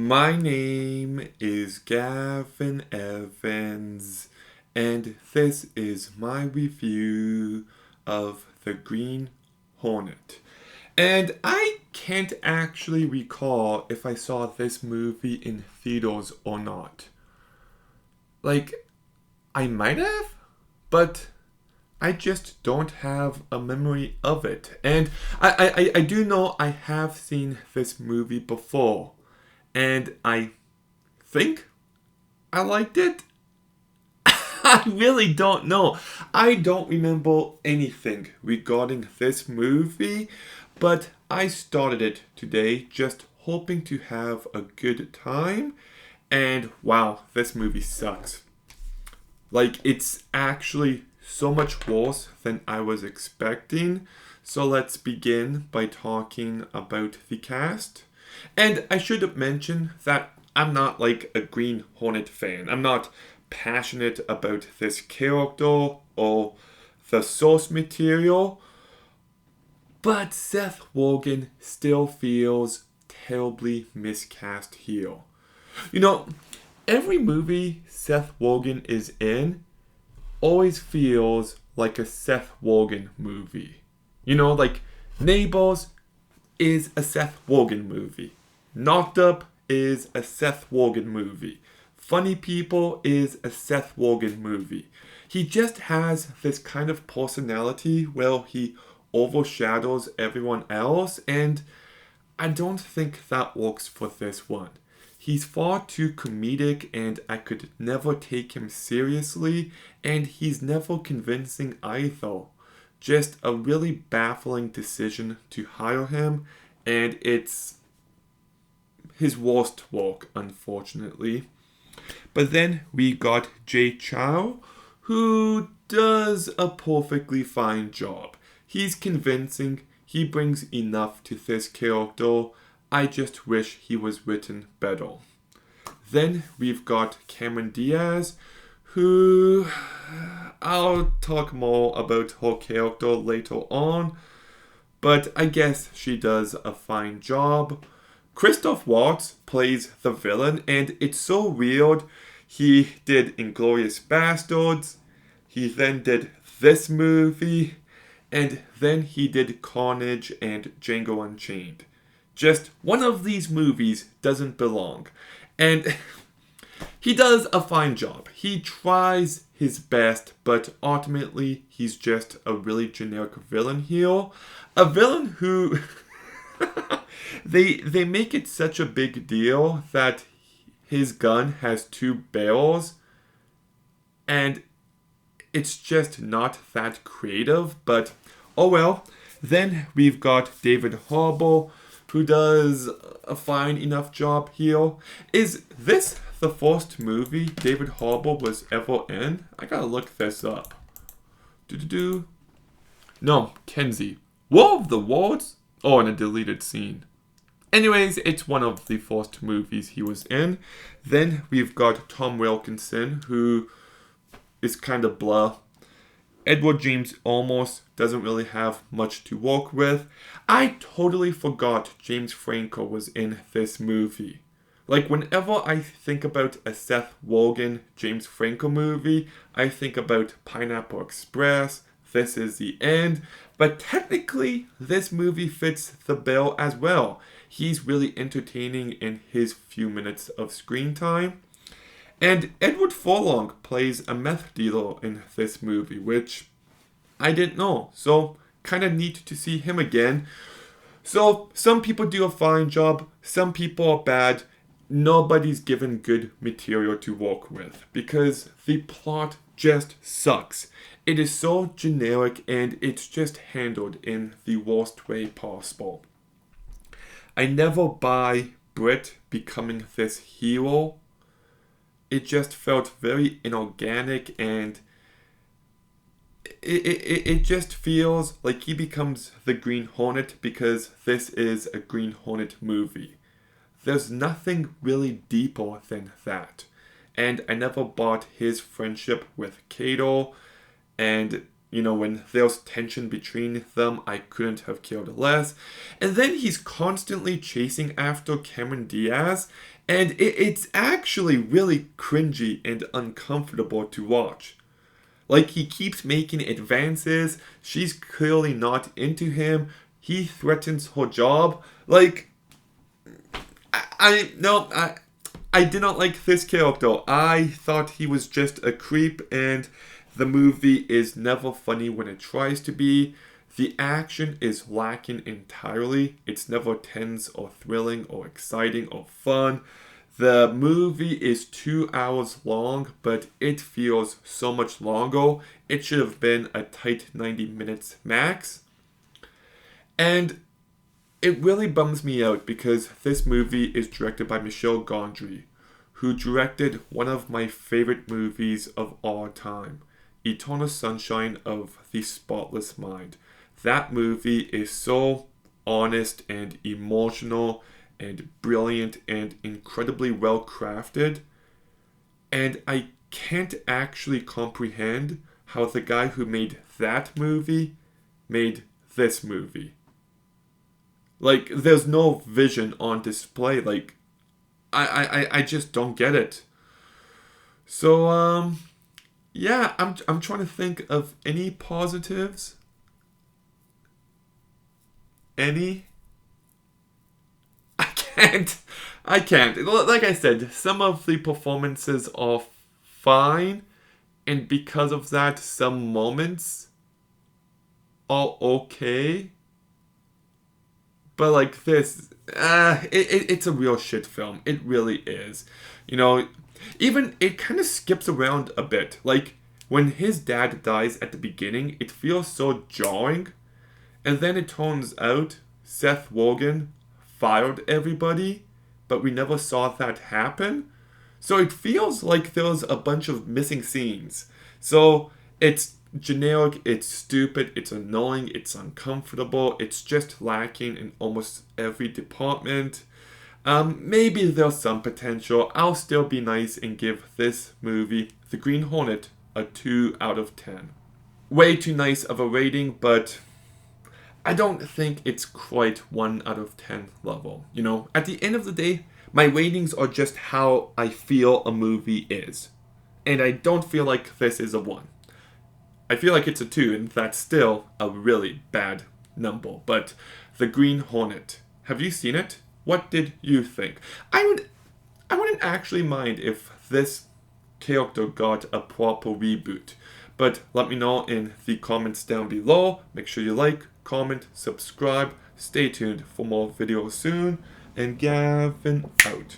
My name is Gavin Evans, and this is my review of the Green Hornet. And I can't actually recall if I saw this movie in theaters or not. Like, I might have, but I just don't have a memory of it. And I do know I have seen this movie before. And I think I liked it. I really don't know. I don't remember anything regarding this movie, but I started it today just hoping to have a good time. And wow, this movie sucks. Like, it's actually so much worse than I was expecting. So let's begin by talking about the cast. And I should mention that I'm not like a Green Hornet fan. I'm not passionate about this character or the source material. But Seth Rogen still feels terribly miscast here. You know, every movie Seth Rogen is in always feels like a Seth Rogen movie. Like Neighbors is a Seth Rogen movie. Knocked Up is a Seth Rogen movie. Funny People is a Seth Rogen movie. He just has this kind of personality where he overshadows everyone else, and I don't think that works for this one. He's far too comedic, and I could never take him seriously, and he's never convincing either. Just a really baffling decision to hire him, and it's his worst work, unfortunately. But then we got Jay Chow, who does a perfectly fine job. He's convincing, he brings enough to this character. I just wish he was written better. Then we've got Cameron Diaz, who I'll talk more about her character later on, but I guess she does a fine job. Christoph Waltz plays the villain, and it's so weird. He did Inglourious Bastards, he then did this movie, and then he did Carnage and Django Unchained. Just one of these movies doesn't belong. And he does a fine job. He tries his best, but ultimately he's just a really generic villain here. A villain who they make it such a big deal that his gun has two barrels, and it's just not that creative, but oh well. Then we've got David Harbour, who does a fine enough job here. Is this the first movie David Harbour was ever in? I gotta look this up. No, Kenzie. War of the Worlds? Oh, and a deleted scene. Anyways, it's one of the first movies he was in. Then we've got Tom Wilkinson, who is kind of blah. Edward James Olmos doesn't really have much to work with. I totally forgot James Franco was in this movie. Like, whenever I think about a Seth Rogen, James Franco movie, I think about Pineapple Express, This Is the End, but technically, this movie fits the bill as well. He's really entertaining in his few minutes of screen time. And Edward Furlong plays a meth dealer in this movie, which I didn't know. So, kind of neat to see him again. So, some people do a fine job, some people are bad. Nobody's given good material to work with because the plot just sucks. It is so generic and it's just handled in the worst way possible. I never buy Brit becoming this hero. It just felt very inorganic, and it just feels like he becomes the Green Hornet because this is a Green Hornet movie. There's nothing really deeper than that. And I never bought his friendship with Kato, and when there's tension between them, I couldn't have cared less. And then he's constantly chasing after Cameron Diaz, And it's actually really cringy and uncomfortable to watch. Like, he keeps making advances, she's clearly not into him, he threatens her job. Like, no, I did not like this character. I thought he was just a creep, and the movie is never funny when it tries to be. The action is lacking entirely. It's never tense or thrilling or exciting or fun. The movie is 2 hours long, but it feels so much longer. It should have been a tight 90 minutes max. And it really bums me out because this movie is directed by Michel Gondry, who directed one of my favorite movies of all time, Eternal Sunshine of the Spotless Mind. That movie is so honest and emotional and brilliant and incredibly well crafted. And I can't actually comprehend how the guy who made that movie made this movie. Like, there's no vision on display. Like, I just don't get it. So, yeah, I'm trying to think of any positives. Any? can't. I can't. Like I said, some of the performances are fine, and because of that, some moments are okay. But like this, it's a real shit film. It really is. You know, even it kind of skips around a bit. Like when his dad dies at the beginning, it feels so jarring, and then it turns out Seth Rogen fired everybody, but we never saw that happen. So it feels like there's a bunch of missing scenes. So it's generic, it's stupid, it's annoying, it's uncomfortable, it's just lacking in almost every department. Maybe there's some potential. I'll still be nice and give this movie, The Green Hornet, a 2 out of 10. Way too nice of a rating, but I don't think it's quite 1 out of 10 level. You know, at the end of the day, my ratings are just how I feel a movie is. And I don't feel like this is a 1. I feel like it's a 2, and that's still a really bad number. But The Green Hornet, have you seen it? What did you think? I wouldn't actually mind if this character got a proper reboot. But let me know in the comments down below. Make sure you like, comment, subscribe. Stay tuned for more videos soon. And Gavin out.